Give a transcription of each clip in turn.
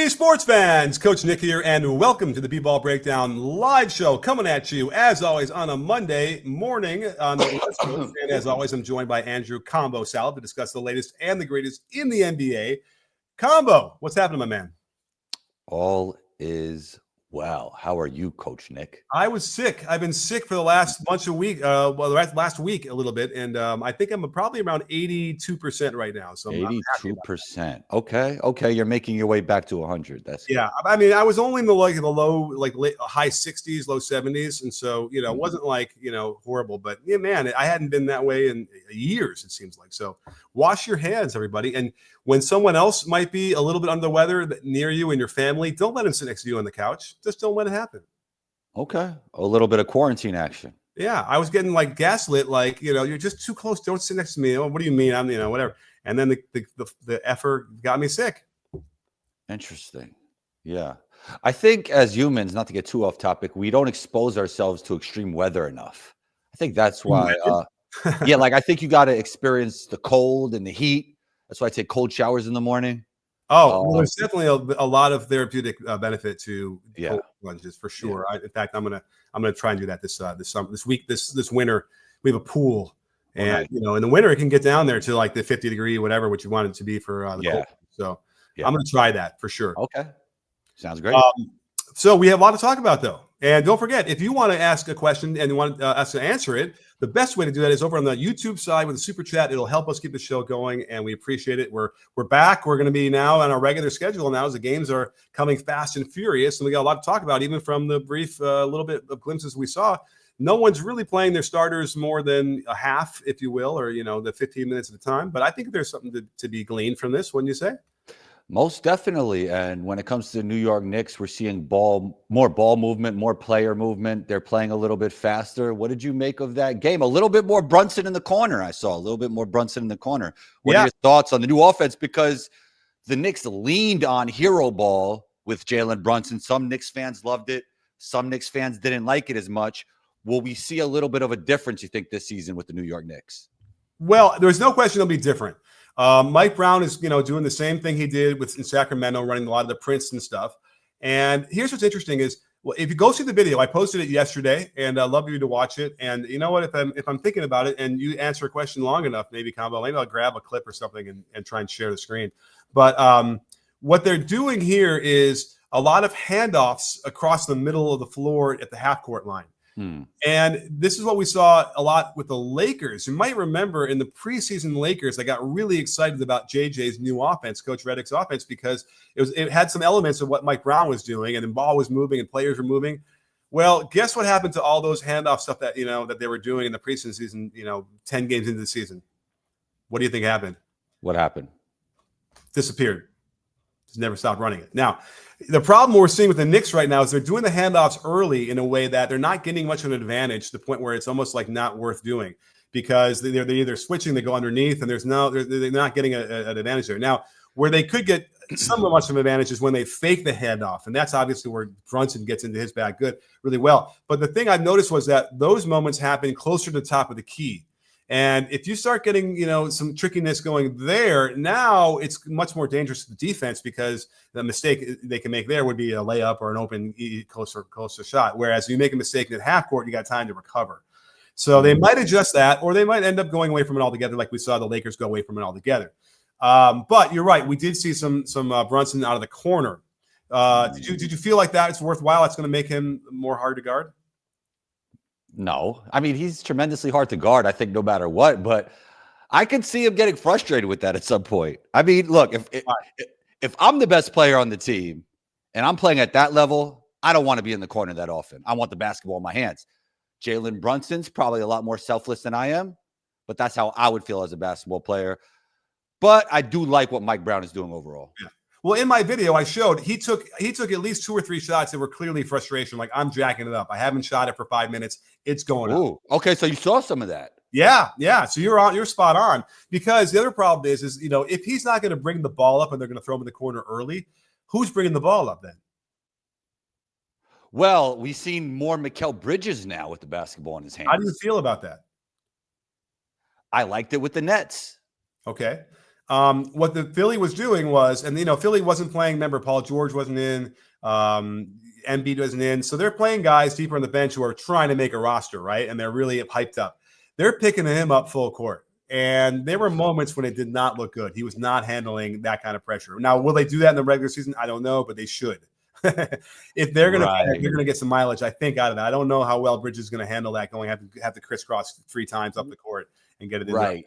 Hey, sports fans! Coach Nick here, and welcome to the B-Ball Breakdown live show coming at you, as always, on a Monday morning on the West Coast. And as always, I'm joined by Andrew Combo Salad to discuss the latest and the greatest in the NBA. Combo, what's happening, my man? All is well. How are you, Coach Nick? I was sick. I've been sick for the last bunch of week. Last week a little bit, and I think I'm probably around 82% right now. So 82%. Okay. You're making your way back to 100. That's yeah. I mean, I was only in the high 60s, low 70s, and so it wasn't like horrible. But yeah, man, I hadn't been that way in years. It seems like. So wash your hands, everybody. And when someone else might be a little bit under the weather near you and your family, don't let them sit next to you on the couch. Just don't let it happen. Okay. A little bit of quarantine action. Yeah. I was getting gaslit, you're just too close. Don't sit next to me. Oh, what do you mean? I'm, whatever. And then the effort got me sick. Interesting. Yeah. I think as humans, not to get too off topic, we don't expose ourselves to extreme weather enough. I think that's why, I think you got to experience the cold and the heat. That's why I take cold showers in the morning. Oh, well, there's definitely a lot of therapeutic benefit to cold plunges for sure. Yeah. In fact, I'm gonna try and do that this winter. We have a pool, and in the winter it can get down there to the 50 degree whatever, which you want it to be for the cold. So I'm gonna try that for sure. Okay, sounds great. So we have a lot to talk about, though. And don't forget, if you want to ask a question and you want us to answer it, the best way to do that is over on the YouTube side with a super chat. It'll help us keep the show going, and we appreciate it. We're back. We're going to be now on our regular schedule now as the games are coming fast and furious, and we got a lot to talk about, even from the brief little bit of glimpses we saw. No one's really playing their starters more than a half, if you will, or the 15 minutes at a time. But I think there's something to be gleaned from this, wouldn't you say? Most definitely. And when it comes to the New York Knicks, we're seeing more ball movement, more player movement. They're playing a little bit faster. What did you make of that game? A little bit more Brunson in the corner. I saw a little bit more Brunson in the corner. What are your thoughts on the new offense? Because the Knicks leaned on hero ball with Jalen Brunson. Some Knicks fans loved it. Some Knicks fans didn't like it as much. Will we see a little bit of a difference, you think, this season with the New York Knicks? Well, there's no question it'll be different. Mike Brown is, doing the same thing he did in Sacramento, running a lot of the Princeton stuff. And here's what's interesting is, well, if you go see the video, I posted it yesterday, and I'd love you to watch it. And you know what? If I'm thinking about it, and you answer a question long enough, maybe I'll grab a clip or something and try and share the screen. But what they're doing here is a lot of handoffs across the middle of the floor at the half court line. And this is what we saw a lot with the Lakers. You might remember in the preseason Lakers, I got really excited about JJ's new offense, Coach Reddick's offense, because it had some elements of what Mike Brown was doing, and the ball was moving and players were moving. Well, guess what happened to all those handoff stuff that that they were doing in the preseason season, 10 games into the season? What do you think happened? What happened? Disappeared. Just never stopped running it. Now, the problem we're seeing with the Knicks right now is they're doing the handoffs early in a way that they're not getting much of an advantage to the point where it's almost like not worth doing, because they're either switching, they go underneath, and they're not getting an advantage there. Now, where they could get somewhat much of an advantage is when they fake the handoff, and that's obviously where Brunson gets into his bag really well. But the thing I've noticed was that those moments happen closer to the top of the key. And if you start getting, some trickiness going there, now it's much more dangerous to the defense, because the mistake they can make there would be a layup or an open closer shot. Whereas you make a mistake in half court, you got time to recover. So they might adjust that, or they might end up going away from it altogether, like we saw the Lakers go away from it altogether. But you're right, we did see some Brunson out of the corner. Did you feel like that it's worthwhile? It's going to make him more hard to guard? No. I mean, he's tremendously hard to guard, I think, no matter what. But I could see him getting frustrated with that at some point. I mean, look, if I'm the best player on the team and I'm playing at that level, I don't want to be in the corner that often. I want the basketball in my hands. Jalen Brunson's probably a lot more selfless than I am, but that's how I would feel as a basketball player. But I do like what Mike Brown is doing overall. Yeah. Well, in my video, I showed he took at least 2 or 3 shots that were clearly frustration. Like, I'm jacking it up. I haven't shot it for 5 minutes. It's going up. Okay, so you saw some of that. Yeah. So you're spot on, because the other problem is if he's not going to bring the ball up and they're going to throw him in the corner early, who's bringing the ball up then? Well, we've seen more Mikal Bridges now with the basketball in his hands. How do you feel about that? I liked it with the Nets. Okay. What the Philly was doing was, and Philly wasn't playing. Remember, Paul George wasn't in. Embiid wasn't in, so they're playing guys deeper on the bench who are trying to make a roster, right? And they're really hyped up. They're picking him up full court, and there were moments when it did not look good. He was not handling that kind of pressure. Now, will they do that in the regular season? I don't know, but they should. If they're gonna get some mileage, I think, out of that. I don't know how well Bridges is gonna handle that. Going have to crisscross 3 times up the court and get it in right.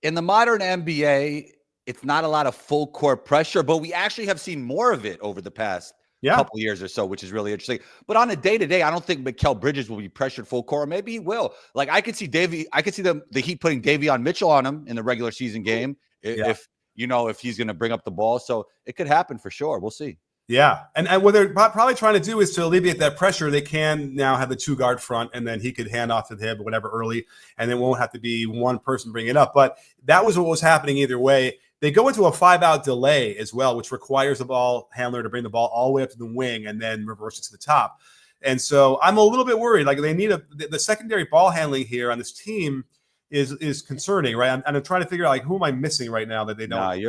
In the modern NBA, it's not a lot of full court pressure, but we actually have sseen more of it over the past couple years or so, which is really interesting. But on a day-to-day, I don't think Mikal Bridges will be pressured full court. Maybe he will. Like I could see the Heat putting Davion Mitchell on him in the regular season game if he's going to bring up the ball. So it could happen for sure. We'll see. Yeah, and what they're probably trying to do is to alleviate that pressure. They can now have the 2-guard front, and then he could hand off to him or whatever early, and then won't have to be one person bringing it up. But that was what was happening either way. They go into a 5-out delay as well, which requires the ball handler to bring the ball all the way up to the wing and then reverse it to the top. And so I'm a little bit worried. Like they need the secondary ball handling here on this team is concerning, right? I'm trying to figure out like who am I missing right now that they don't.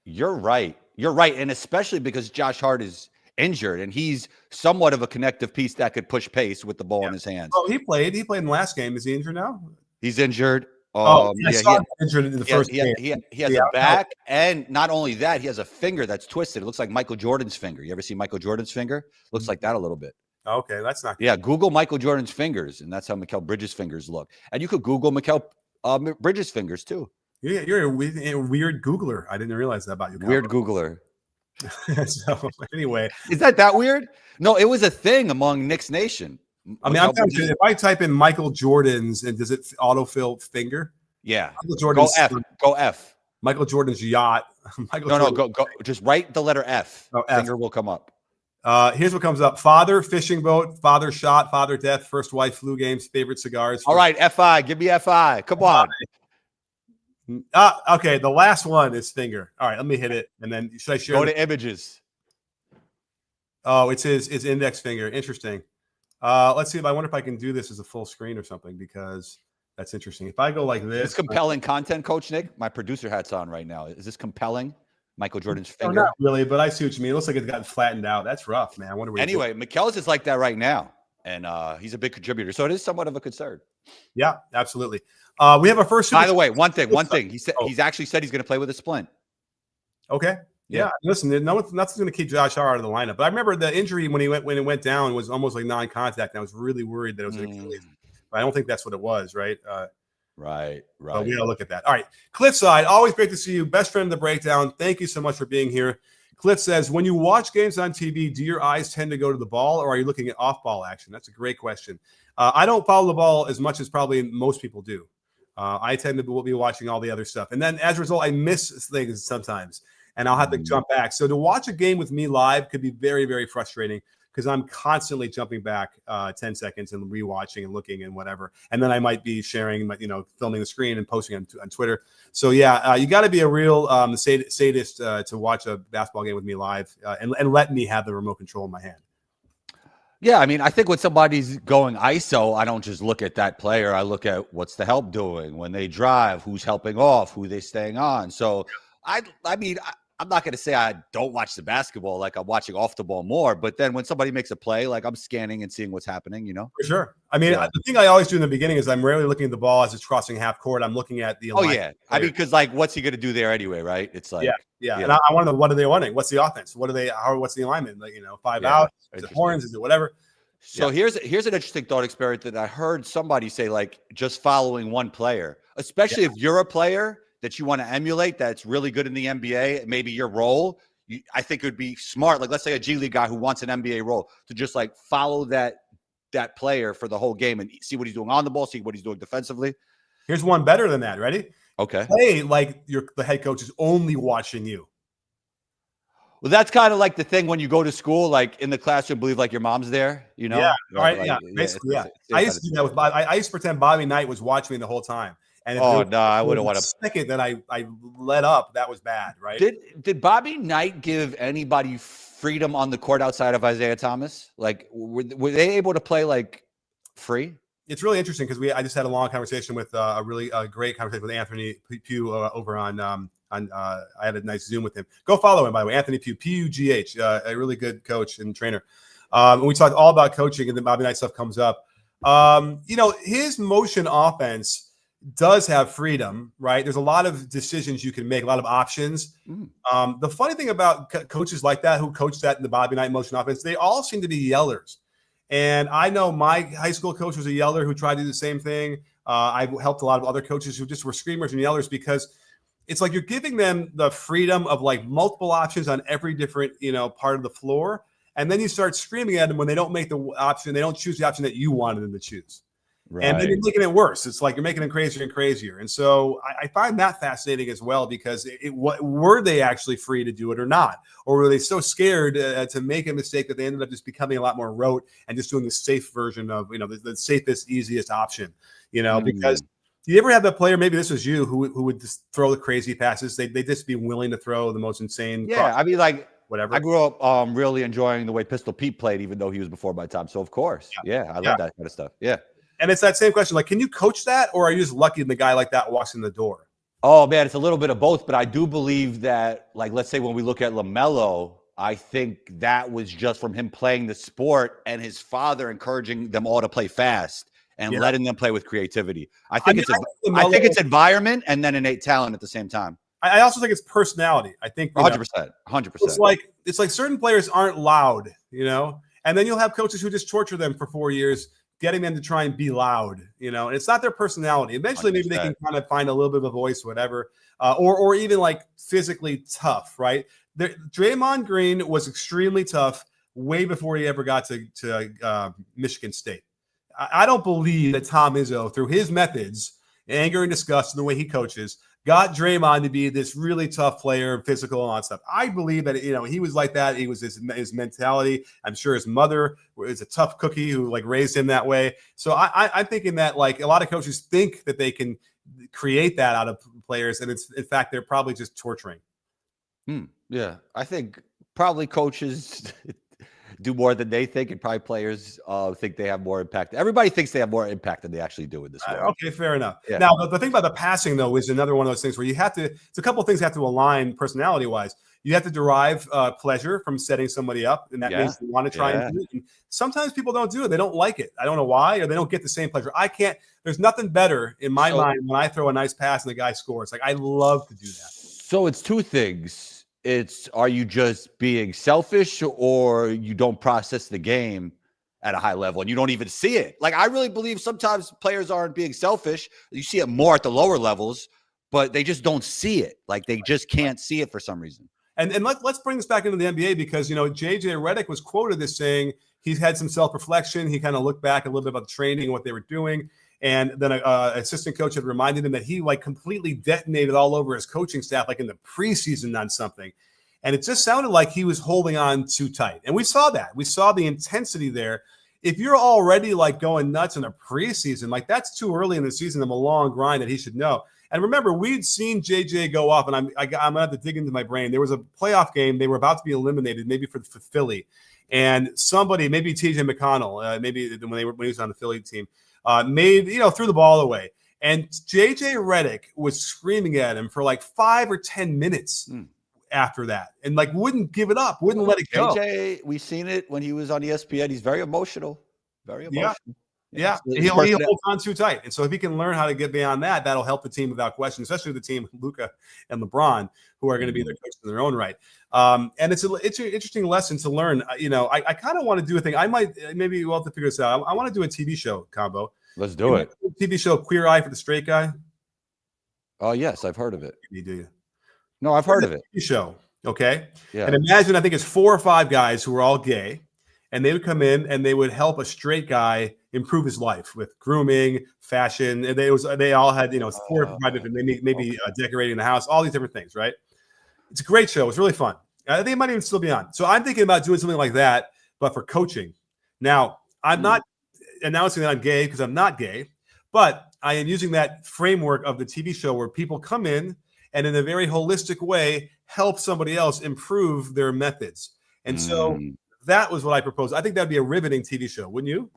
You're right. You're right, and especially because Josh Hart is injured, and he's somewhat of a connective piece that could push pace with the ball in his hands. Oh, he played. He played in the last game. Is he injured now? He's injured. Injured in the first game. He has a back, and not only that, he has a finger that's twisted. It looks like Michael Jordan's finger. You ever see Michael Jordan's finger? Looks like that a little bit. Okay, that's not good. Yeah, Google Michael Jordan's fingers, and that's how Mikal Bridges' fingers look. And you could Google Mikal Bridges' fingers, too. Yeah, you're a weird Googler. I didn't realize that about you. Weird Googler. So anyway, is that weird? No, it was a thing among Knicks Nation. I mean, I'm telling you, if I type in Michael Jordan's and does it autofill finger? Yeah. Michael Jordan's Go F. Michael Jordan's yacht. Go. Just write the letter F. Finger will come up. Here's what comes up: father, fishing boat, father shot, father death, first wife, flu games, favorite cigars. All right, FI. Give me FI. Come on. Okay, the last one is finger. All right, let me hit it, and then should I share? Go to images. Oh, it's his index finger. Interesting. Let's see. I wonder if I can do this as a full screen or something because that's interesting. If I go like this, it's compelling content, Coach Nick. My producer hat's on right now. Is this compelling? Michael Jordan's finger? No, not really, but I see what you mean. It looks like it's gotten flattened out. That's rough, man. I wonder. Anyway, Mikel's is like that right now, and he's a big contributor, so it is somewhat of a concern. Yeah, absolutely. We have our first. By the way, one thing. He said he's actually said he's going to play with a splint. Okay. Yeah. Listen, nothing's going to keep Josh Hart out of the lineup. But I remember the injury when it went down was almost like non-contact. And I was really worried that it was an Achilles. But I don't think that's what it was, right? Right. But we got to look at that. All right. Cliffside, always great to see you. Best friend of the breakdown. Thank you so much for being here. Cliff says, when you watch games on TV, do your eyes tend to go to the ball or are you looking at off-ball action? That's a great question. I don't follow the ball as much as probably most people do. I tend to be watching all the other stuff. And then as a result, I miss things sometimes and I'll have to jump back. So to watch a game with me live could be very, very frustrating because I'm constantly jumping back 10 seconds and rewatching and looking and whatever. And then I might be sharing, filming the screen and posting on Twitter. So yeah, you got to be a real sadist to watch a basketball game with me live and let me have the remote control in my hand. Yeah, I mean, I think when somebody's going ISO, I don't just look at that player. I look at what's the help doing when they drive, who's helping off, who they staying on. So I mean, I'm not going to say I don't watch the basketball like I'm watching off the ball more, but then when somebody makes a play, like I'm scanning and seeing what's happening, For sure. I mean, the thing I always do in the beginning is I'm rarely looking at the ball as it's crossing half court. I'm looking at the alignment. Oh, yeah. I mean, because what's he going to do there anyway, right? It's like, yeah. And I want to know, what are they running? What's the offense? What's the alignment? Like, 5 out? Is it horns? Is it whatever? So here's an interesting thought experiment that I heard somebody say, like just following one player, especially if you're a player that you want to emulate that's really good in the NBA, maybe your role. I think it would be smart. Like, let's say a G League guy who wants an NBA role to just like follow that player for the whole game and see what he's doing on the ball, see what he's doing defensively. Here's one better than that. Ready? Okay. Play like the head coach is only watching you. Well, that's kind of like the thing when you go to school, like in the classroom, believe like your mom's there, Yeah. Right. Like, basically, I used to do that with Bobby. I used to pretend Bobby Knight was watching me the whole time. And I wouldn't want to. Second that I let up, that was bad, right? Did Bobby Knight give anybody freedom on the court outside of Isaiah Thomas? Like, were they able to play like free? it's really interesting because I just had a long conversation with a really great conversation with Anthony Pugh over on I had a nice Zoom with him. Go follow him, by the way, Anthony Pugh, Pugh, a really good coach and trainer. And we talked all about coaching, and then Bobby Knight stuff comes up. His motion offense does have freedom, right? There's a lot of decisions you can make, a lot of options. The funny thing about coaches like that who coach that in the Bobby Knight motion offense, they all seem to be yellers. And I know my high school coach was a yeller who tried to do the same thing. I helped a lot of other coaches who just were screamers and yellers because it's like you're giving them the freedom of like multiple options on every different, part of the floor. And then you start screaming at them when they don't make the option. They don't choose the option that you wanted them to choose. Right. And then you're making it worse. It's like you're making them crazier and crazier. And so I find that fascinating as well, because were they actually free to do it or not? Or were they so scared to make a mistake that they ended up just becoming a lot more rote and just doing the safe version of, the safest, easiest option, because do you ever have that player, maybe this was you, who would just throw the crazy passes? They'd just be willing to throw the most insane. Yeah, I mean, like, whatever. I grew up really enjoying the way Pistol Pete played, even though he was before my time. So, of course, I love that kind of stuff. Yeah. And it's that same question. Like, can you coach that, or are you just lucky when the guy like that walks in the door? Oh, man, it's a little bit of both. But I do believe that, like, let's say when we look at LaMelo, I think that was just from him playing the sport and his father encouraging them all to play fast and letting them play with creativity. I think it's environment and then innate talent at the same time. I also think it's personality. I think 100%. It's like certain players aren't loud, and then you'll have coaches who just torture them for 4 years, getting them to try and be loud, and it's not their personality. Eventually, 100%. Maybe they can kind of find a little bit of a voice, whatever, or even like physically tough, right? Draymond Green was extremely tough way before he ever got to Michigan State. I don't believe that Tom Izzo, through his methods, anger and disgust, and the way he coaches, got Draymond to be this really tough player, physical and all that stuff. I believe that, he was like that. He was his mentality. I'm sure his mother is a tough cookie who like raised him that way. So I'm thinking that like a lot of coaches think that they can create that out of players. And it's, in fact, they're probably just torturing. Yeah. I think probably coaches do more than they think, and probably players think they have more impact. Everybody thinks they have more impact than they actually do in this world. Okay, fair enough. Yeah. Now, the thing about the passing, though, is another one of those things where it's a couple of things have to align personality-wise. You have to derive pleasure from setting somebody up, and that means you want to try and do it. And sometimes people don't do it. They don't like it. I don't know why, or they don't get the same pleasure. There's nothing better in my mind when I throw a nice pass and the guy scores. Like, I love to do that. So it's two things. Are you just being selfish, or you don't process the game at a high level and you don't even see it? Like, I really believe sometimes players aren't being selfish. You see it more at the lower levels, but they just don't see it. Like, they just can't see it for some reason. And let's bring this back into the NBA, because, JJ Redick was quoted as saying he's had some self-reflection. He kind of looked back a little bit about the training and what they were doing. And then an assistant coach had reminded him that he like completely detonated all over his coaching staff, like in the preseason on something. And it just sounded like he was holding on too tight. And we saw that. We saw the intensity there. If you're already like going nuts in a preseason, like that's too early in the season of a long grind that he should know. And remember, we'd seen JJ go off, and I'm going to have to dig into my brain. There was a playoff game. They were about to be eliminated, maybe for Philly. And somebody, maybe TJ McConnell, maybe when he was on the Philly team, threw the ball away. And JJ Redick was screaming at him for like 5 or 10 minutes after that, and like wouldn't give it up, wouldn't let it go. JJ, we've seen it when he was on ESPN. He's very emotional. Very emotional. Yeah. He holds on too tight. And so if he can learn how to get beyond that, that'll help the team without question, especially the team, Luka and LeBron, who are going to be their coaches in their own right. And it's an interesting lesson to learn. I kind of want to do a thing. Maybe we'll have to figure this out. I want to do a TV show combo. Let's do it. TV show Queer Eye for the Straight Guy. Oh, yes. I've heard of it. Do you? No, I've heard of it. TV show. Okay. Yeah. And imagine, I think it's 4 or 5 guys who are all gay, and they would come in and they would help a straight guy improve his life with grooming, fashion. And they all had, 4 or 5 different, maybe decorating the house, all these different things, right? It's a great show. It's really fun. I think it might even still be on. So I'm thinking about doing something like that, but for coaching. Now, I'm not announcing that I'm gay, because I'm not gay, but I am using that framework of the TV show where people come in and in a very holistic way help somebody else improve their methods. And so that was what I proposed. I think that'd be a riveting TV show, wouldn't you?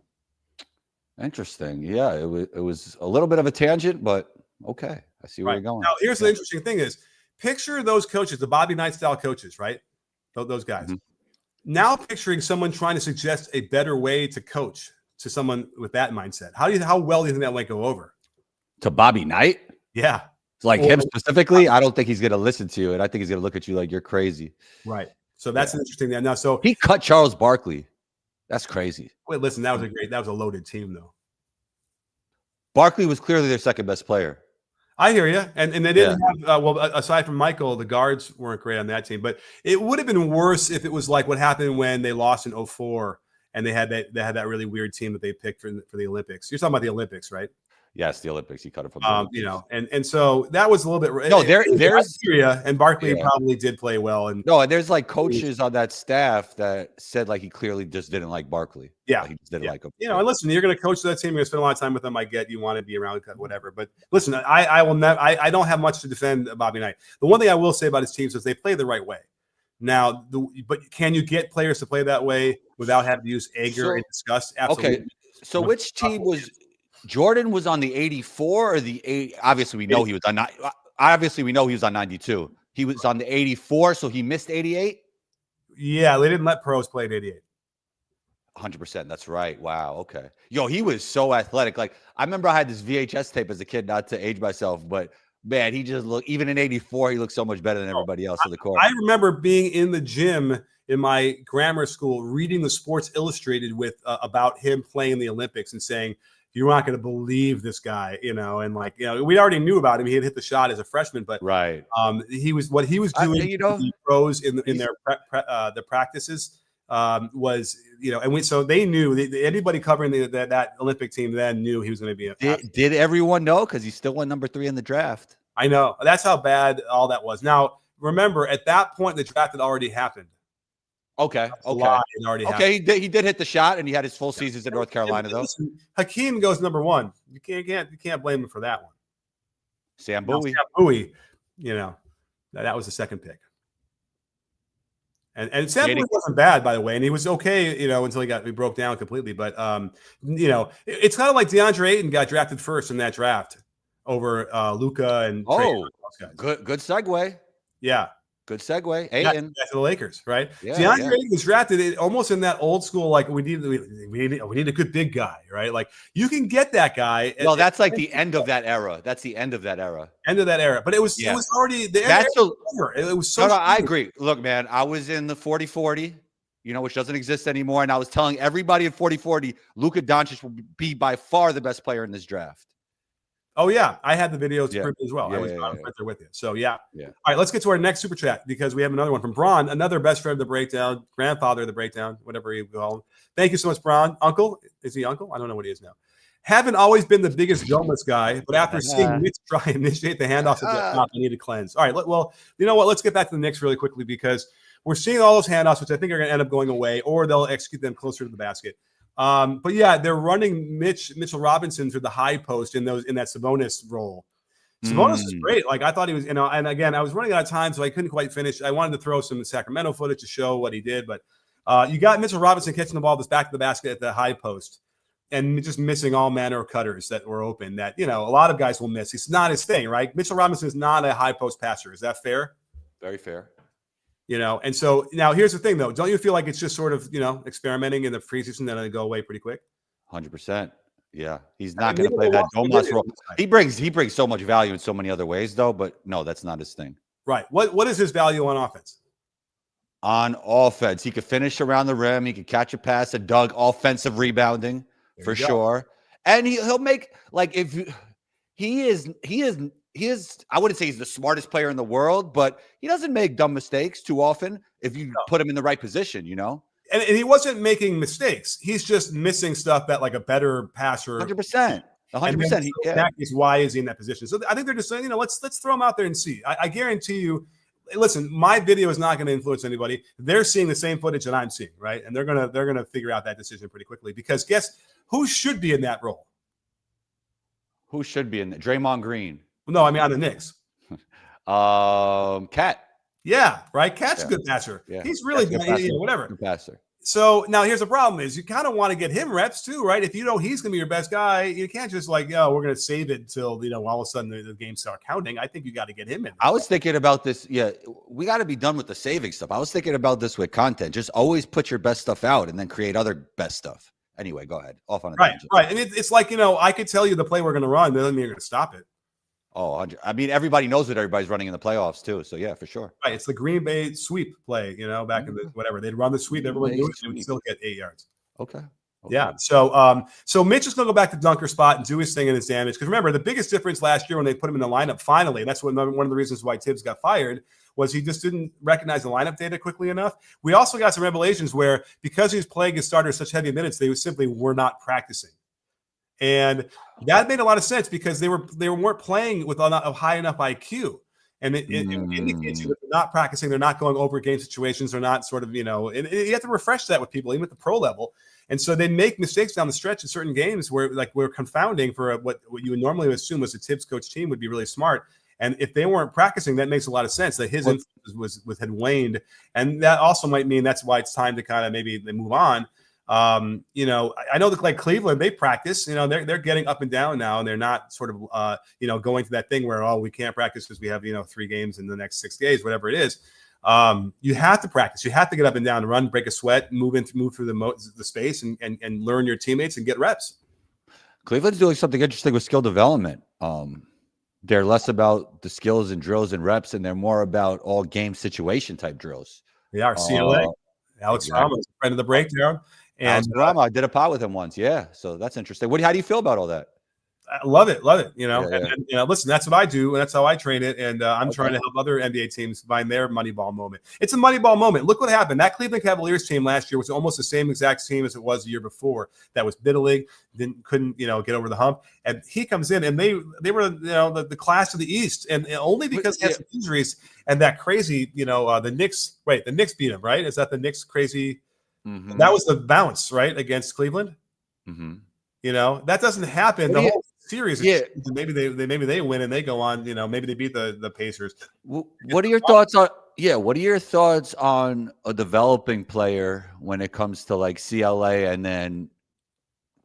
Interesting. Yeah, it was a little bit of a tangent, but okay. I see where Right. you're going. Now, here's the Yeah. interesting thing is picture those coaches, the Bobby Knight style coaches, right? Those guys. Mhm. Now picturing someone trying to suggest a better way to coach to someone with that mindset. How well do you think that might go over? To Bobby Knight? Yeah. Like Or, him specifically? I don't think he's gonna listen to you, and I think he's gonna look at you like you're crazy. right. So that's Yeah. an interesting thing. Now, so He cut Charles Barkley. That's crazy. wait, listen, that was a loaded team though. Barkley was clearly their second best player. I hear you, and they Yeah. didn't have aside from Michael, the guards weren't great on that team. But it would have been worse if it was like what happened when they lost in 04 and they had that really weird team that they picked for the Olympics. You're talking about the Olympics, right? Yes, the Olympics. He cut it from the Olympics. You know, and so that was a little bit. No, there's and Barkley yeah. probably did play well, and No, and there's like coaches on that staff that said like he clearly just didn't like Barkley. yeah, Like, he just didn't like him. you know. And listen, you're going to coach that team. You're going to spend a lot of time with them. I get you want to be around, whatever. But listen, I will never. I don't have much to defend Bobby Knight. The one thing I will say about his teams is they play the right way. Now, but can you get players to play that way without having to use anger and disgust? Absolutely. Okay, so which team was Jordan was on the 84 or the 8? Obviously, we know he was on. Obviously, we know he was on 92. He was on the 84, so he missed 88. Yeah, they didn't let pros play at 88. 100%. That's right. Wow. Okay. Yo, he was so athletic. Like, I remember I had this VHS tape as a kid, not to age myself, but man, he just looked, even in 84, he looked so much better than everybody else in the court. I remember being in the gym in my grammar school, reading the Sports Illustrated with about him playing in the Olympics and saying, you're not going to believe this guy, you know, and like, you know, we already knew about him. He had hit the shot as a freshman, but right. he was doing, you know, the pros in their the practices was, you know, and so they knew anybody covering that Olympic team then knew he was going to be. Did everyone know? Because he still won number 3 in the draft. I know, that's how bad all that was. Now, remember, at that point, the draft had already happened. Okay. Okay. He did hit the shot, and he had his full seasons in North Carolina, though. Hakeem goes number 1. You can't blame him for that one. Sam Bowie. Sam Bowie, you know, that was the second pick. And Sam Bowie wasn't bad, by the way, and he was okay, you know, until he broke down completely. But you know, it's kind of like DeAndre Ayton got drafted first in that draft over Luka and good segue. Yeah. Good segue. Ayton to the Lakers, right? Yeah, DeAndre Ayton was drafted almost in that old school, like we need a good big guy, right? Like you can get that guy. Well, that's like the end of that era. That's the end of that era. End of that era. But it was already the end. It was so. No, I agree. Look, man, I was in the 40-40, you know, which doesn't exist anymore, and I was telling everybody in 40-40, Luka Doncic will be by far the best player in this draft. Oh, yeah. I had the videos as well. Yeah, I was right there with you. So, yeah. Yeah. All right, let's get to our next super chat because we have another one from Bron, another best friend of the breakdown, grandfather of the breakdown, whatever you call him. Thank you so much, Bron. Uncle? Is he uncle? I don't know what he is now. Haven't always been the biggest Gomez guy, but after seeing Knicks try and initiate the handoffs at the top, I need to cleanse. All right, well, you know what? Let's get back to the Knicks really quickly because we're seeing all those handoffs, which I think are going to end up going away, or they'll execute them closer to the basket. But yeah, they're running Mitchell Robinson through the high post in that Sabonis role. Sabonis is great. Like I thought he was, you know, and again, I was running out of time, so I couldn't quite finish. I wanted to throw some Sacramento footage to show what he did, but you got Mitchell Robinson catching the ball this back to the basket at the high post and just missing all manner of cutters that were open that, you know, a lot of guys will miss. It's not his thing, right? Mitchell Robinson is not a high post passer. Is that fair? Very fair. You know, and so now here's the thing, though. Don't you feel like it's just sort of, you know, experimenting in the preseason and then go away pretty quick? 100%. Yeah, he's not going to play that Domas role. He brings so much value in so many other ways, though. But no, that's not his thing. Right. What is his value on offense? On offense, he could finish around the rim. He could catch a pass, a dunk, offensive rebounding for sure. And he'll make like he is. I wouldn't say he's the smartest player in the world, but he doesn't make dumb mistakes too often if you put him in the right position, you know? And he wasn't making mistakes. He's just missing stuff that like a better passer. 100%. 100%. That is why is he in that position. So I think they're just saying, you know, let's throw him out there and see. I guarantee you, listen, my video is not going to influence anybody. They're seeing the same footage that I'm seeing, right? And they're gonna figure out that decision pretty quickly because guess who should be in that role? Who should be in there? Draymond Green. No, I mean on the Knicks. Cat. Yeah, right. Cat's a good passer. Yeah. He's really good. Whatever. Good passer. So now here's the problem: is you kind of want to get him reps too, right? If you know he's going to be your best guy, you can't just like, yo, we're going to save it until all of a sudden the games start counting. I think you got to get him in. I was thinking about this. Yeah, we got to be done with the saving stuff. I was thinking about this with content. Just always put your best stuff out and then create other best stuff. Anyway, go ahead. Off on a tangent. Right. And it's like, I could tell you the play we're going to run, but that doesn't mean you're going to stop it. Oh, I mean, everybody knows that everybody's running in the playoffs too. So yeah, for sure. Right. It's the Green Bay sweep play, back in the whatever. They'd run the sweep, everyone knew it, and would still get 8 yards. Okay. Yeah. So Mitch is going to go back to dunker spot and do his thing and his damage. Because remember, the biggest difference last year when they put him in the lineup finally, and that's one of the reasons why Tibbs got fired, was he just didn't recognize the lineup data quickly enough. We also got some revelations where because he was playing his starters such heavy minutes, they simply were not practicing. And that made a lot of sense because they weren't playing with a high enough IQ. And it indicates that they're not practicing, they're not going over game situations, they're not sort of, and you have to refresh that with people, even at the pro level. And so they make mistakes down the stretch in certain games where we're confounding for what you would normally assume was a Tibbs coach team would be really smart. And if they weren't practicing, that makes a lot of sense that his influence had waned. And that also might mean that's why it's time to kind of maybe they move on. I know that like Cleveland, they practice, they're getting up and down now, and they're not sort of, going to that thing where, we can't practice because we have, 3 games in the next 6 days, whatever it is. You have to practice. You have to get up and down, run, break a sweat, move through the space and learn your teammates and get reps. Cleveland's doing something interesting with skill development. They're less about the skills and drills and reps, and they're more about all game situation type drills. They are CLA. Alex Ramos, friend of the breakdown. And I did a pod with him once. Yeah. So that's interesting. How do you feel about all that? I love it. And listen, that's what I do. And that's how I train it. And I'm trying to help other NBA teams find their Moneyball moment. It's a Moneyball moment. Look what happened. That Cleveland Cavaliers team last year was almost the same exact team as it was the year before. That was biddling, couldn't get over the hump. And he comes in, and they were the class of the East, and only because he had some injuries and that crazy the Knicks. Wait, the Knicks beat him, right? Is that the Knicks crazy? Mm-hmm. That was the bounce, right, against Cleveland. Mm-hmm. That doesn't happen. The whole series. Yeah. Maybe they win and they go on. Maybe they beat the Pacers. What are your thoughts on? Yeah. What are your thoughts on a developing player when it comes to like CLA and then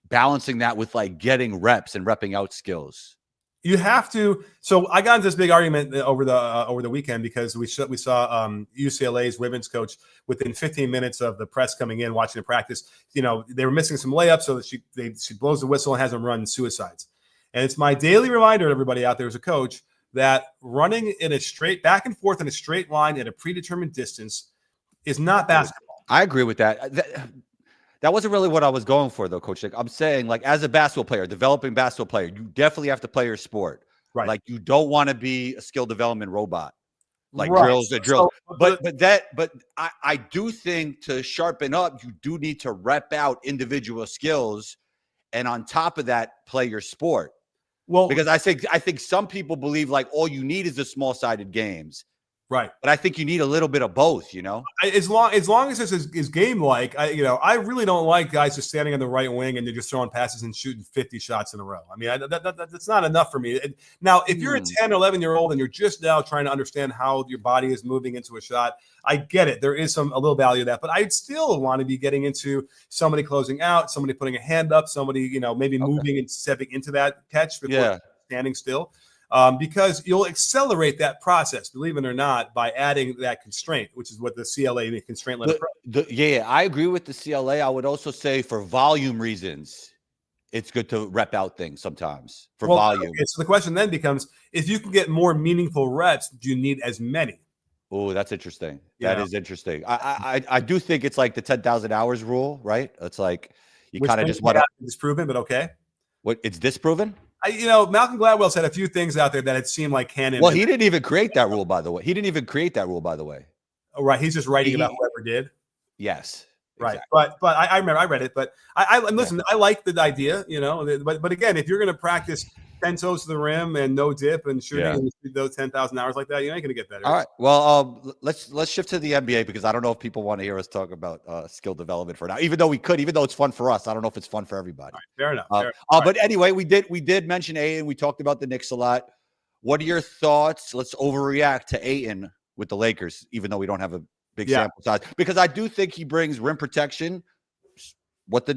balancing that with like getting reps and repping out skills? You have to. So I got into this big argument over the weekend because we saw UCLA's women's coach within 15 minutes of the press coming in, watching the practice. They were missing some layups, so she blows the whistle and has them run suicides. And it's my daily reminder to everybody out there as a coach that running in a straight back and forth in a straight line at a predetermined distance is not basketball. I agree with that. That wasn't really what I was going for, though, Coach Nick. I'm saying, like, as a basketball player, developing basketball player, you definitely have to play your sport. Right. Like, you don't want to be a skill development robot. Like right. drills are drills. But I do think to sharpen up, you do need to rep out individual skills, and on top of that, play your sport. Well, because I think some people believe like all you need is the small-sided games. Right. But I think you need a little bit of both, As long as this is game-like, I really don't like guys just standing on the right wing and they're just throwing passes and shooting 50 shots in a row. I mean, that's not enough for me. Now, if you're a 10 or 11-year-old and you're just now trying to understand how your body is moving into a shot, I get it. There is a little value of that. But I'd still want to be getting into somebody closing out, somebody putting a hand up, somebody, maybe moving and stepping into that catch before standing still. Because you'll accelerate that process, believe it or not, by adding that constraint, which is what the CLA constraint led approach. I agree with the CLA. I would also say for volume reasons, it's good to rep out things sometimes for volume. Okay, so the question then becomes, if you can get more meaningful reps, do you need as many? Oh, that's interesting. That is interesting. I do think it's like the 10,000 hours rule, right? It's like you kind of just want to disproven, but okay. What, it's disproven? Malcolm Gladwell said a few things out there that it seemed like canon. Well, he didn't even create that rule, by the way. Oh, right. He's just writing about whoever did. Yes. Right. Exactly. But I remember I read it, but listen, I like the idea, but again, if you're going to practice 10 toes to the rim and no dip and shooting those 10,000 hours like that, you ain't going to get better. All right. Well, let's shift to the NBA because I don't know if people want to hear us talk about skill development for now, even though it's fun for us. I don't know if it's fun for everybody. Right, fair enough. But anyway, we did mention Ayton. We talked about the Knicks a lot. What are your thoughts? Let's overreact to Ayton with the Lakers, even though we don't have a big sample size, because I do think he brings rim protection. What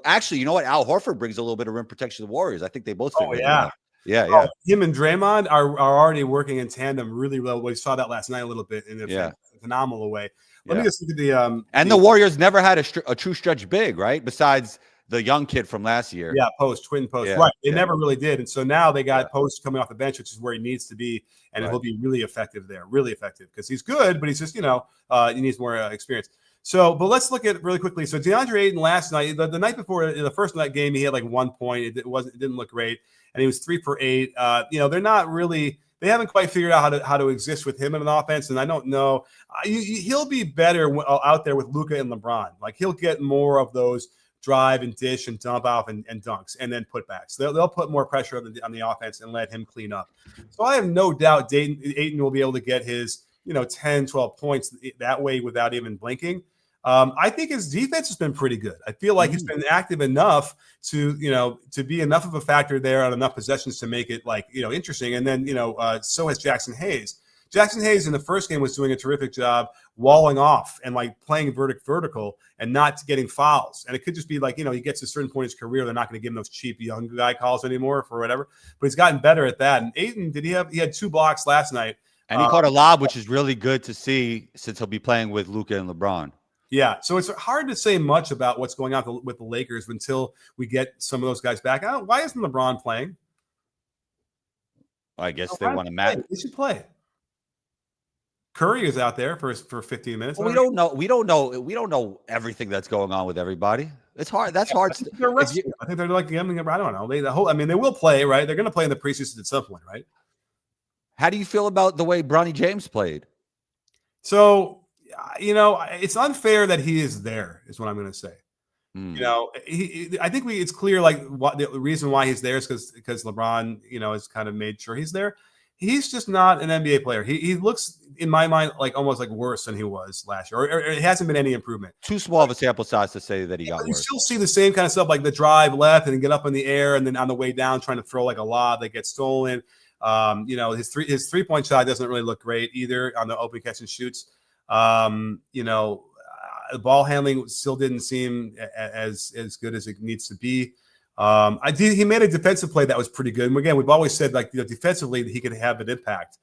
actually, you know what? Al Horford brings a little bit of rim protection to the Warriors. I think they both fit really well. Yeah. Him and Draymond are already working in tandem really well. We saw that last night a little bit in a phenomenal way. Let me just look at the Warriors never had a true stretch big, right? Besides the young kid from last year. Yeah, twin post. Right. They never really did. And so now they got Post coming off the bench, which is where he needs to be. And he'll be really effective there, really effective, because he's good, but he's just, he needs more experience. So, but let's look at it really quickly. So DeAndre Ayton last night, the night before, in the first night game, he had like 1 point. It didn't look great. And he was 3 for 8. They're not really, they haven't quite figured out how to exist with him in an offense. And I don't know, he'll be better out there with Luka and LeBron. Like, he'll get more of those drive and dish and dump off and dunks and then putbacks. They'll put more pressure on the offense and let him clean up. So I have no doubt Ayton will be able to get his 10, 12 points that way without even blinking. I think his defense has been pretty good. I feel like he's been active enough to be enough of a factor there on enough possessions to make it interesting. And then, so has Jackson Hayes. Jackson Hayes in the first game was doing a terrific job walling off and playing vertical and not getting fouls. And it could just be he gets to a certain point in his career, they're not going to give him those cheap young guy calls anymore for whatever. But he's gotten better at that. And Ayton, he had 2 blocks last night. And he caught a lob, which is really good to see since he'll be playing with Luka and LeBron. Yeah, so it's hard to say much about what's going on with the Lakers until we get some of those guys back. Why isn't LeBron playing? I guess they want to match. They should play. Curry is out there for 15 minutes. Well, we don't know everything that's going on with everybody. It's hard. That's hard. I think they're gambling. I don't know. They will play, right? They're going to play in the preseason at some point, right? How do you feel about the way Bronny James played? So, it's unfair that he is there, is what I'm going to say. I think it's clear what the reason why he's there is because LeBron, has kind of made sure he's there. He's just not an NBA player. He looks, in my mind, almost worse than he was last year, or it hasn't been any improvement. Too small of a sample size to say that he got worse. You still see the same kind of stuff, like the drive left and get up in the air, and then on the way down trying to throw a lob that gets stolen. His 3-point shot doesn't really look great either on the open catch and shoots. The ball handling still didn't seem as good as it needs to be. He made a defensive play that was pretty good. And again, we've always said defensively that he could have an impact,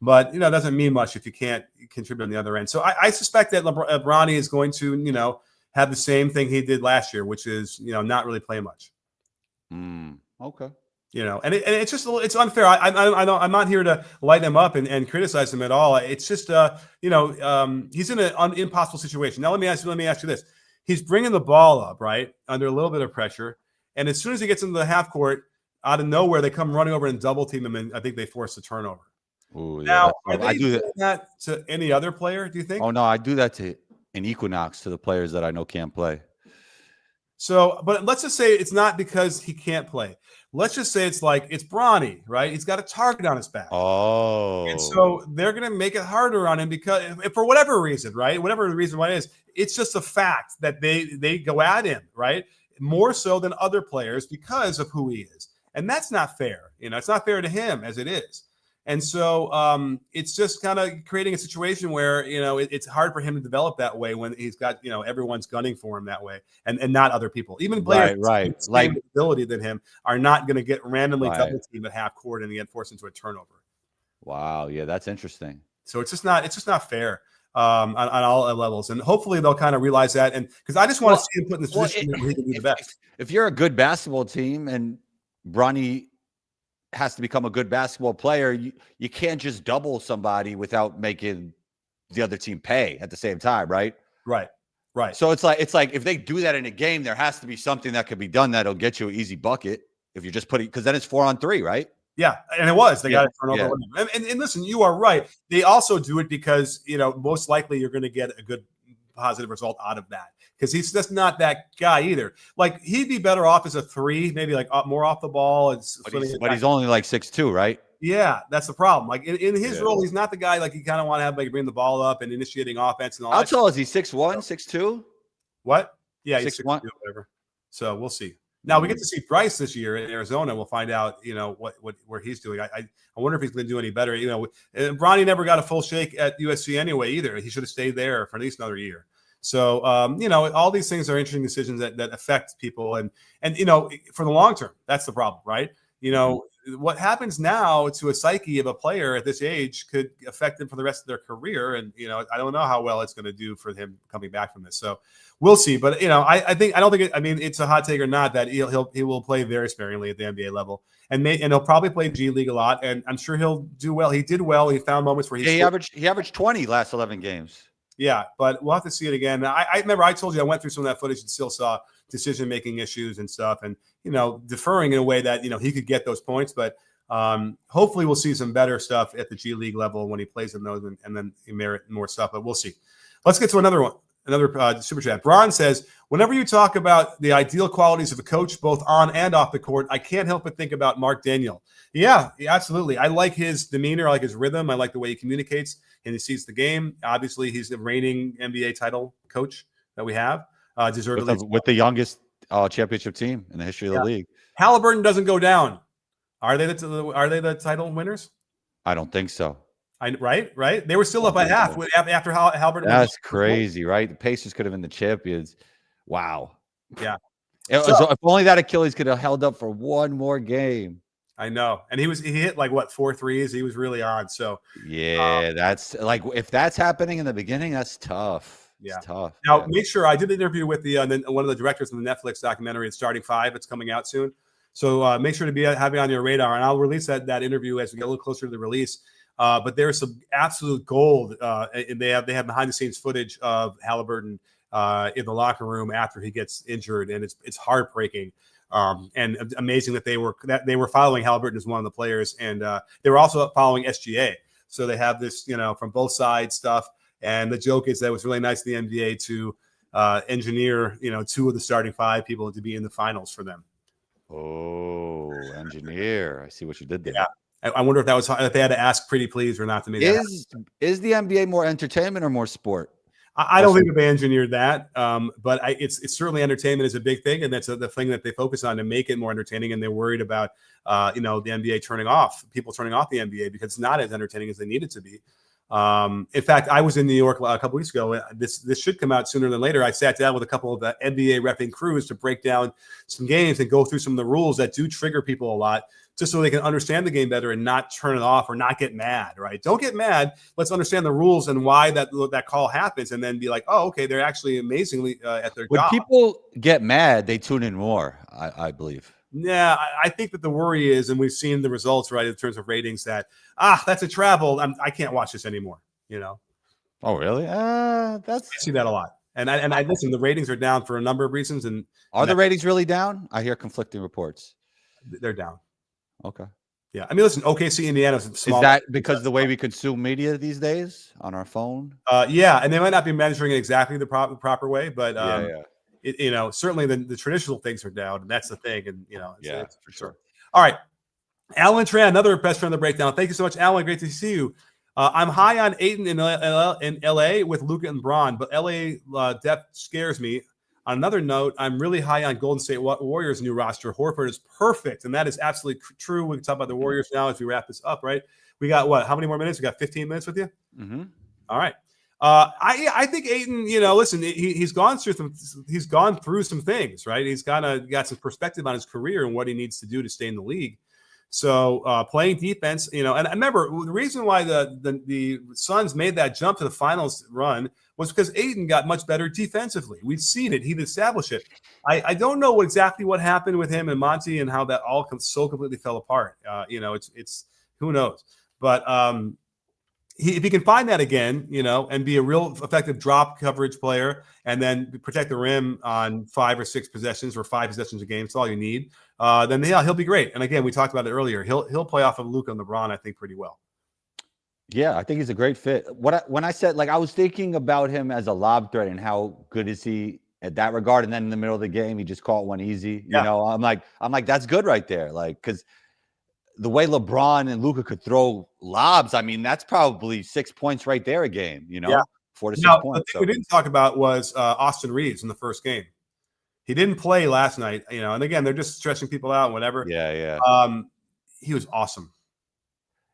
but it doesn't mean much if you can't contribute on the other end. So I suspect that Bronny is going to have the same thing he did last year, which is not really play much. Okay. And it's just it's unfair. I'm not here to light him up and criticize him at all. It's just he's in an impossible situation. Now let me ask you this: he's bringing the ball up right under a little bit of pressure, and as soon as he gets into the half court, out of nowhere they come running over and double team him, and I think they force a turnover. Ooh, yeah, now I do that to any other player. Do you think? Oh no, I do that to an Equinox to the players that I know can't play. So, but let's just say it's not because he can't play. Let's just say it's Bronny, right? He's got a target on his back. Oh. And so they're going to make it harder on him because for whatever reason, right? Whatever the reason why it is, it's just a fact that they go at him, right? More so than other players because of who he is. And that's not fair. It's not fair to him as it is. And so it's just kind of creating a situation where, it's hard for him to develop that way when he's got, everyone's gunning for him that way and not other people. Even players with the same ability than him are not going to get randomly double teamed at half court and get forced into a turnover. Wow. Yeah, that's interesting. So it's just not fair on all levels. And hopefully they'll kind of realize that. And because I just want to see him put in this position where he can do the best. If you're a good basketball team and Bronny has to become a good basketball player, you can't just double somebody without making the other team pay at the same time, right? Right. So it's like if they do that in a game, there has to be something that could be done that'll get you an easy bucket if you're just putting, because then it's 4-on-3, right? Yeah, and it was. They got to turn over. Yeah. And listen, you are right. They also do it because, most likely you're going to get a good positive result out of that because he's just not that guy either. He'd be better off as a 3, maybe more off the ball. But he's only 6'2", right? Yeah, that's the problem. In his role, he's not the guy you kind of want to have bring the ball up and initiating offense and all. How tall is he? 6'1", 6'2"? What? Yeah, 6'1", whatever. So we'll see. Now we get to see Bryce this year in Arizona. We'll find out, where he's doing. I wonder if he's going to do any better. And Bronny never got a full shake at USC anyway either. He should have stayed there for at least another year. So all these things are interesting decisions that affect people, and for the long term, that's the problem, right? What happens now to a psyche of a player at this age could affect them for the rest of their career. And, I don't know how well it's going to do for him coming back from this. So we'll see. But, it's a hot take or not that he will play very sparingly at the NBA level and he'll probably play G League a lot. And I'm sure he'll do well. He did well. He found moments where he averaged 20 last 11 games. Yeah, but we'll have to see it again. I remember I told you I went through some of that footage and still saw decision-making issues and stuff, and deferring in a way that he could get those points. But hopefully we'll see some better stuff at the G League level when he plays in those, and then he merit more stuff. But we'll see. Let's get to another one. Another super chat. Bron says, whenever you talk about the ideal qualities of a coach, both on and off the court, I can't help but think about Mark Daniel. Yeah, absolutely. I like his demeanor. I like his rhythm. I like the way he communicates and he sees the game. Obviously, he's the reigning NBA title coach that we have. Deservedly with the youngest championship team in the history of the league. Halliburton doesn't go down. Are they the title winners? I don't think so. Right. They were still up by half after Halliburton. That's crazy, right? The Pacers could have been the champions. Wow. Yeah. If only that Achilles could have held up for one more game. I know. And he hit 4 threes. He was really on. So yeah, that's if that's happening in the beginning, that's tough. Yeah. It's tough. Now make sure I did an interview with one of the directors of the Netflix documentary, It's Starting Five. It's coming out soon. So make sure to have it on your radar, and I'll release that interview as we get a little closer to the release. But there's some absolute gold, and they have behind the scenes footage of Halliburton in the locker room after he gets injured, and it's heartbreaking. And amazing that they were following Halliburton as one of the players, and they were also following SGA. So they have this, from both sides stuff. And the joke is that it was really nice of the NBA to engineer, 2 of the starting 5 people to be in the finals for them. Oh, engineer! I see what you did there. Yeah. I wonder if they had to ask pretty please or not to make that. Is the NBA more entertainment or more sport? I don't think that they engineered that, but it's certainly entertainment is a big thing, and that's the thing that they focus on to make it more entertaining. And they're worried about the NBA people turning off the NBA because it's not as entertaining as they need it to be. In fact, I was in New York a couple weeks ago. This should come out sooner than later. I sat down with a couple of the NBA reffing crews to break down some games and go through some of the rules that do trigger people a lot, just so they can understand the game better and not turn it off or not get mad, right? Don't get mad. Let's understand the rules and why that call happens, and then be like, oh, okay, they're actually amazingly at their job. When people get mad, they tune in more, I believe. Yeah, I think that the worry is, and we've seen the results, right, in terms of ratings, that that's a travel. I can't watch this anymore. Oh, really? I see that a lot. And I listen. The ratings are down for a number of reasons. And are the ratings really down? I hear conflicting reports. They're down. Okay. Yeah, I mean, listen, OKC, Indiana is small. Is that because of the way we consume media these days on our phone? Yeah, and they might not be measuring it exactly the proper way, but yeah. Certainly the traditional things are down, and that's the thing. And it's for sure. All right, Alan Tran, another best friend of the breakdown. Thank you so much, Alan. Great to see you. I'm high on Ayton in LA with Luka and Bron, but LA depth scares me. On another note, I'm really high on Golden State Warriors' new roster. Horford is perfect, and that is absolutely true. We can talk about the Warriors now as we wrap this up, right? We got what? How many more minutes? We got 15 minutes with you? Mm-hmm. All right. I think Ayton, listen, he's gone through some things, right? He's got some perspective on his career and what he needs to do to stay in the league. So playing defense, and I remember the reason why the Suns made that jump to the finals run was because Ayton got much better defensively. We've seen it. He'd established it. I don't know exactly what happened with him and Monty and how that all so completely fell apart. It's who knows, but if he can find that again, and be a real effective drop coverage player and then protect the rim on 5 or 6 possessions or 5 possessions a game, that's all you need, then he'll be great. And again, we talked about it earlier. He'll play off of Luka and LeBron, I think, pretty well. Yeah, I think he's a great fit. When I said, I was thinking about him as a lob threat and how good is he at that regard. And then in the middle of the game, he just caught one easy. Yeah. I'm like, that's good right there. Because the way LeBron and Luka could throw lobs, I mean, that's probably 6 points right there a game, 4 to 6 points. The thing we didn't talk about was Austin Reeves in the first game. He didn't play last night, and again, they're just stretching people out and whatever. Yeah. He was awesome.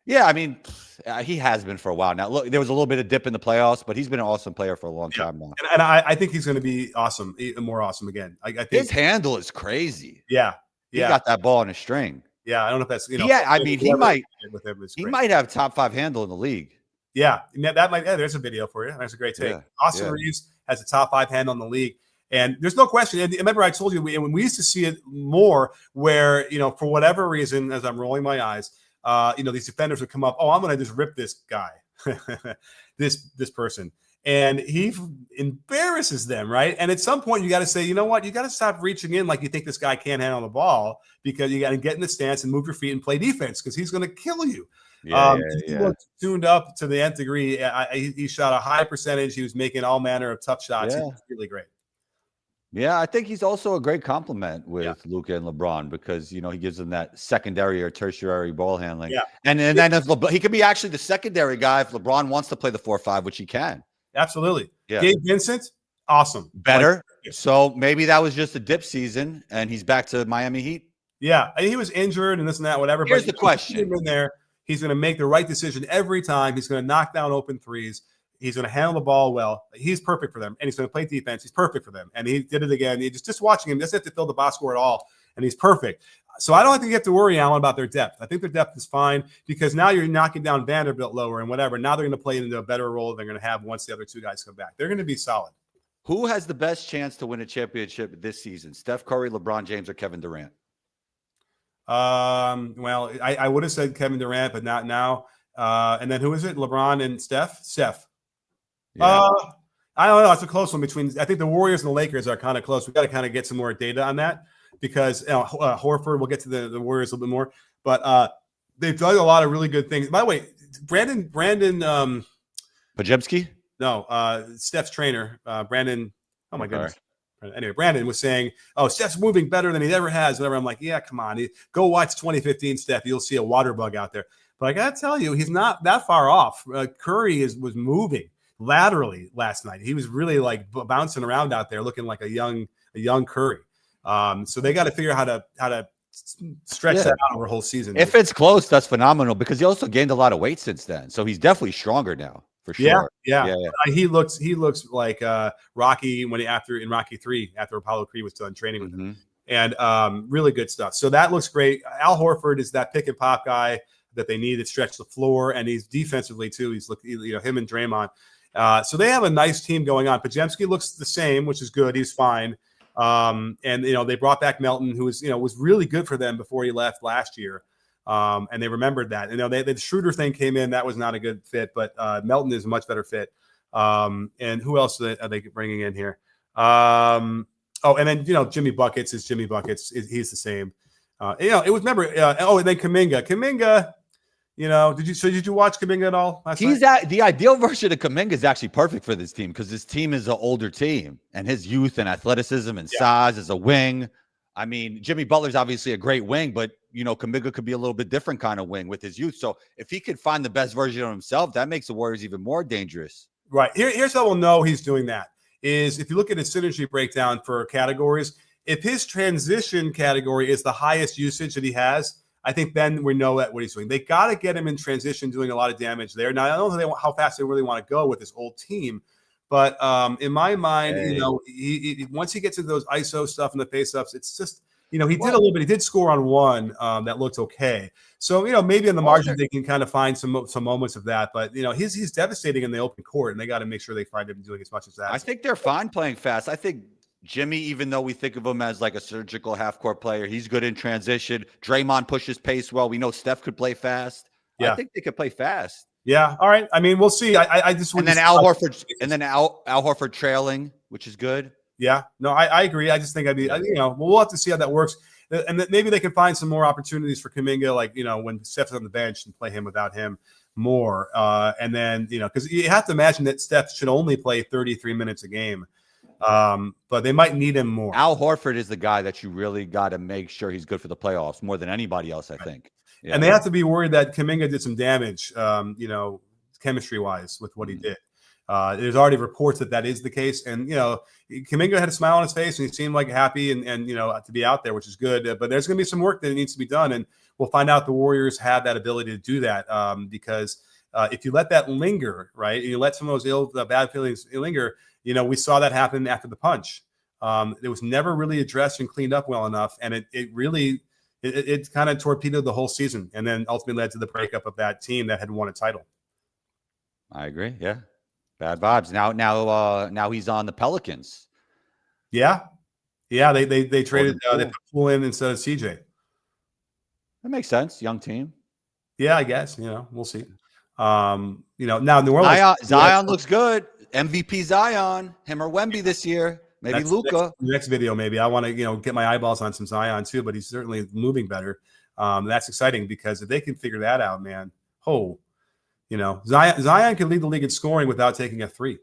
Yeah, I mean, he has been for a while now. Look, there was a little bit of dip in the playoffs, but he's been an awesome player for a long time now. And I think he's going to be awesome, even more awesome again. I think his handle is crazy. Yeah. He got that ball on a string. Yeah, I don't know if that's I mean, he might have top 5 handle in the league. Yeah, there's a video for you. That's a great take. Yeah, Austin Reeves has a top 5 handle in the league. And there's no question. And remember, I told you when we used to see it more where, for whatever reason, as I'm rolling my eyes, these defenders would come up. Oh, I'm going to just rip this guy, this person. And he embarrasses them, right? And at some point, you got to say, you know what? You got to stop reaching in like you think this guy can't handle the ball, because you got to get in the stance and move your feet and play defense, because he's going to kill you. He looked tuned up to the nth degree. He shot a high percentage. He was making all manner of tough shots. He was really great. Yeah, I think he's also a great complement with Luka and LeBron, because he gives them that secondary or tertiary ball handling. Yeah, and then if he could be actually the secondary guy if LeBron wants to play the 4-5, which he can. Absolutely. Yeah. Gabe Vincent, awesome. Better. So maybe that was just a dip season, and he's back to Miami Heat. Yeah, and he was injured and this and that, whatever. Here's the question: in there, he's going to make the right decision every time. He's going to knock down open threes. He's going to handle the ball well. He's perfect for them, and he's going to play defense. He's perfect for them, and he did it again. You just watching him, doesn't have to fill the box score at all, and he's perfect. So I don't think you have to worry, Alan, about their depth. I think their depth is fine, because now you're knocking down Vanderbilt lower and whatever. Now they're going to play into a better role they're going to have once the other 2 guys come back. They're going to be solid. Who has the best chance to win a championship this season? Steph Curry, LeBron James, or Kevin Durant? Well, I would have said Kevin Durant, but not now. And then who is it? LeBron and Steph? Steph. Yeah. I don't know. It's a close one between. I think the Warriors and the Lakers are kind of close. We got to kind of get some more data on that, because Horford. We'll get to the Warriors a little bit more, but they've done a lot of really good things. By the way, Brandon Pajemski? No, Steph's trainer, Brandon. Oh my goodness. Anyway, Brandon was saying, "Oh, Steph's moving better than he ever has." Whatever. I'm like, yeah, come on, go watch 2015 Steph. You'll see a water bug out there. But I gotta tell you, he's not that far off. Curry was moving laterally last night. He was really like bouncing around out there, looking like a young Curry. So they got to figure out how to stretch that out over a whole season. If it's close, that's phenomenal, because he also gained a lot of weight since then. So he's definitely stronger now, for sure. Yeah. He looks like Rocky in Rocky 3 after Apollo Creed was done training with him, and really good stuff. So that looks great. Al Horford is that pick and pop guy that they need to stretch the floor, and he's defensively too. He's him and Draymond. So they have a nice team going on. Pajemski looks the same, which is good. He's fine. And they brought back Melton, who was really good for them before he left last year. And they remembered that. The Schroeder thing came in. That was not a good fit, but Melton is a much better fit. And who else are they bringing in here? And then Jimmy Buckets is Jimmy Buckets. He's the same. It was remember. And then Kuminga. Did you watch Kuminga at all last night? The ideal version of Kuminga is actually perfect for this team, because this team is an older team, and his youth and athleticism and size as a wing. I mean, Jimmy Butler's obviously a great wing, but Kuminga could be a little bit different kind of wing with his youth. So if he could find the best version of himself, that makes the Warriors even more dangerous. Right. Here's how we'll know he's doing that is if you look at his synergy breakdown for categories. If his transition category is the highest usage that he has, I think then we know what he's doing. They got to get him in transition, doing a lot of damage there. Now, I don't know how fast they really want to go with this old team, but in my mind, he once he gets into those ISO stuff and the face-ups, it's just, he did a little bit. He did score on one that looked okay. So, maybe in the margin they can kind of find some moments of that. But, he's devastating in the open court, and they got to make sure they find him doing as much as that. I think they're fine playing fast. I think Jimmy, even though we think of him as like a surgical half-court player, he's good in transition. Draymond pushes pace well. We know Steph could play fast. Yeah. I think they could play fast. Yeah. All right. I mean, we'll see. I just and then Al Horford trailing, which is good. Yeah. No, I agree. I just think we'll have to see how that works, and that maybe they can find some more opportunities for Kuminga, like when Steph's on the bench, and play him without him more. And then because you have to imagine that Steph should only play 33 minutes a game. But they might need him more. Al Horford is the guy that you really got to make sure he's good for the playoffs more than anybody else, I think. Yeah. And they have to be worried that Kuminga did some damage, chemistry-wise with what he did. There's already reports that is the case. And, Kuminga had a smile on his face and he seemed like happy and to be out there, which is good. But there's going to be some work that needs to be done. And we'll find out the Warriors have that ability to do that because if you let that linger, right, and you let some of those bad feelings linger, we saw that happen after the punch. It was never really addressed and cleaned up well enough. And it really kind of torpedoed the whole season and then ultimately led to the breakup of that team that had won a title. I agree. Yeah. Bad vibes. Now he's on the Pelicans. Yeah. They traded they put Poole in instead of CJ. That makes sense. Young team. Yeah, I guess. We'll see. Now New Orleans Zion looks good. MVP Zion, him or Wemby this year. Maybe Luka. Next video, maybe. I want to get my eyeballs on some Zion too, but he's certainly moving better. That's exciting because if they can figure that out, man, Zion can lead the league in scoring without taking a three.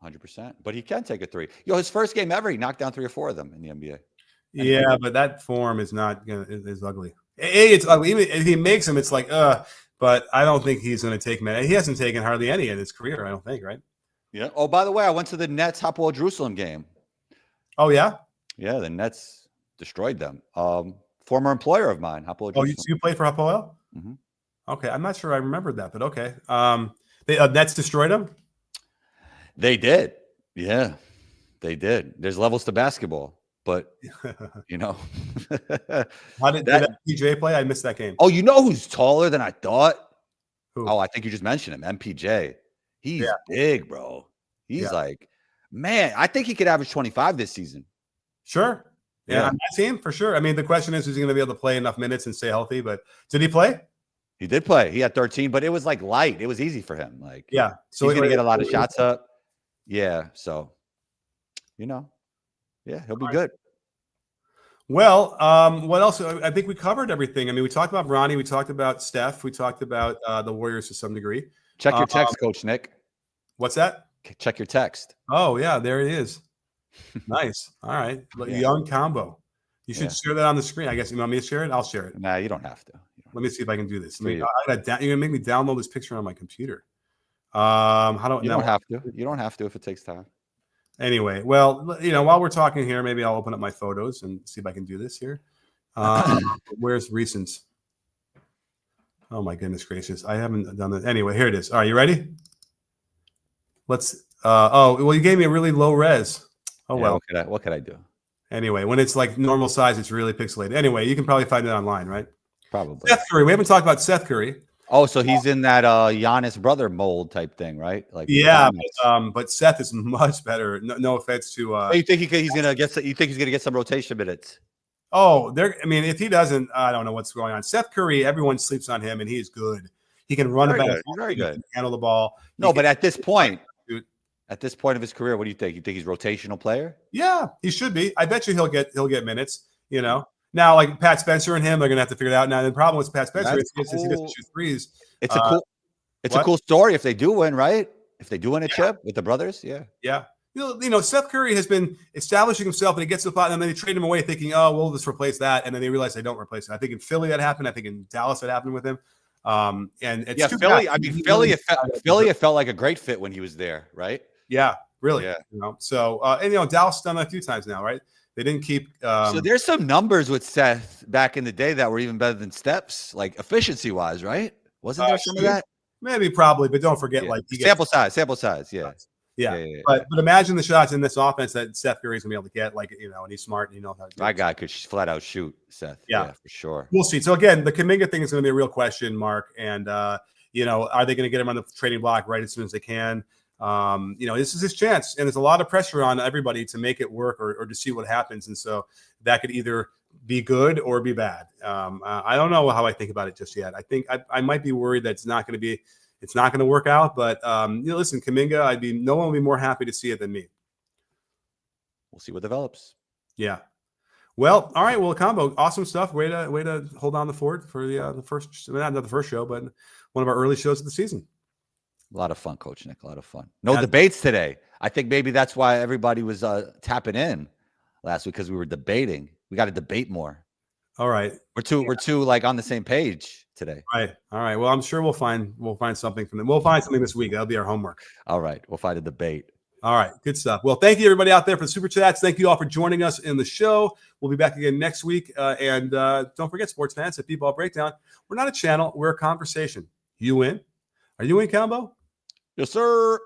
100%. But he can take a three. His first game ever, he knocked down 3 or 4 of them in the NBA. Yeah, but that form is not is ugly. It's ugly. Even if he makes them, it's like, but I don't think he's going to take many. He hasn't taken hardly any in his career, I don't think, right? Yeah. Oh, by the way, I went to the Nets Hapoel Jerusalem game. Oh, yeah? Yeah, the Nets destroyed them. Former employer of mine, Hapoel Jerusalem. Oh, you played for Hapoel? Mm-hmm. Okay, I'm not sure I remembered that, but okay. The Nets destroyed them? They did. Yeah, they did. There's levels to basketball, but How did that MPJ play? I missed that game. Oh, you know who's taller than I thought? Who? Oh, I think you just mentioned him, MPJ. He's big, bro. He's man, I think he could average 25 this season. Sure. Yeah, on that team, for sure. I mean, the question is he going to be able to play enough minutes and stay healthy? But did he play? He did play. He had 13, but it was like light. It was easy for him. Like, so he's going to get a lot of shots up. Yeah. So, he'll be good. Well, what else? I think we covered everything. I mean, we talked about Bronny. We talked about Steph. We talked about the Warriors to some degree. Check your text, Coach Nick. What's that? Check your text. Oh, yeah, there it is. Nice. All right. Young combo. You should share that on the screen. I guess you want me to share it? I'll share it. Nah, you don't have to. Let me see if I can do this. You're going to make me download this picture on my computer. You don't have to. You don't have to if it takes time. Anyway, well, while we're talking here, maybe I'll open up my photos and see if I can do this here. Where's recent? Oh, my goodness gracious. I haven't done that. Anyway, here it is. All right, you ready? Let's you gave me a really low res. Oh, yeah, well. What could I do? Anyway, when it's like normal size, it's really pixelated. Anyway, you can probably find it online, right? Probably. Seth Curry. We haven't talked about Seth Curry. Oh, so he's in that Giannis brother mold type thing, right? Like, but Seth is much better. No offense to. You think he's gonna get? You think he's gonna get some rotation minutes? Oh, if he doesn't, I don't know what's going on. Seth Curry, everyone sleeps on him, and he's good. He can run He's very good. He can handle the ball. But at this point of his career, what do you think? You think he's a rotational player? Yeah, he should be. I bet you he'll get minutes. Now, like Pat Spencer and him, they're gonna have to figure it out. Now, the problem with Pat Spencer is he doesn't shoot threes. It's a cool story if they do win, right? If they do win a chip with the brothers, yeah. Seth Curry has been establishing himself, and he gets to the spot, and then they trade him away, thinking, "Oh, we'll just replace that," and then they realize they don't replace it. I think in Philly that happened. I think in Dallas that happened with him. And it's Philly. I mean, Philly. It felt like a great fit when he was there, right? Yeah, really. Yeah. So Dallas done that a few times now, right? They didn't keep. So there's some numbers with Seth back in the day that were even better than Steph's, like efficiency wise, right? Wasn't there some of that? Maybe, probably, but don't forget, sample size. Yeah. But imagine the shots in this offense that Seth Curry's gonna be able to get, and he's smart and he knows how to do My guy could flat out shoot, Seth. Yeah, for sure. We'll see. So again, the Kuminga thing is going to be a real question mark, and are they going to get him on the trading block right as soon as they can? This is his chance, and there's a lot of pressure on everybody to make it work or to see what happens, and so that could either be good or be bad. I don't know how I think about it just yet. I think I might be worried that it's not going to work out. But listen, Kuminga, no one would be more happy to see it than me. We'll see what develops. Yeah. Well, all right. Well, combo, awesome stuff. Way to hold on the fort for the first, not the first show, but one of our early shows of the season. A lot of fun, Coach Nick. A lot of fun. No debates today. I think maybe that's why everybody was tapping in last week, because we were debating. We got to debate more. All right. We're too like on the same page today. Right. All right. Well, I'm sure we'll find something from them. We'll find something this week. That'll be our homework. All right. We'll find a debate. All right. Good stuff. Well, thank you everybody out there for the super chats. Thank you all for joining us in the show. We'll be back again next week. And don't forget, sports fans, at B-Ball Breakdown, we're not a channel. We're a conversation. You in? Are you in, Combo? Yes, sir.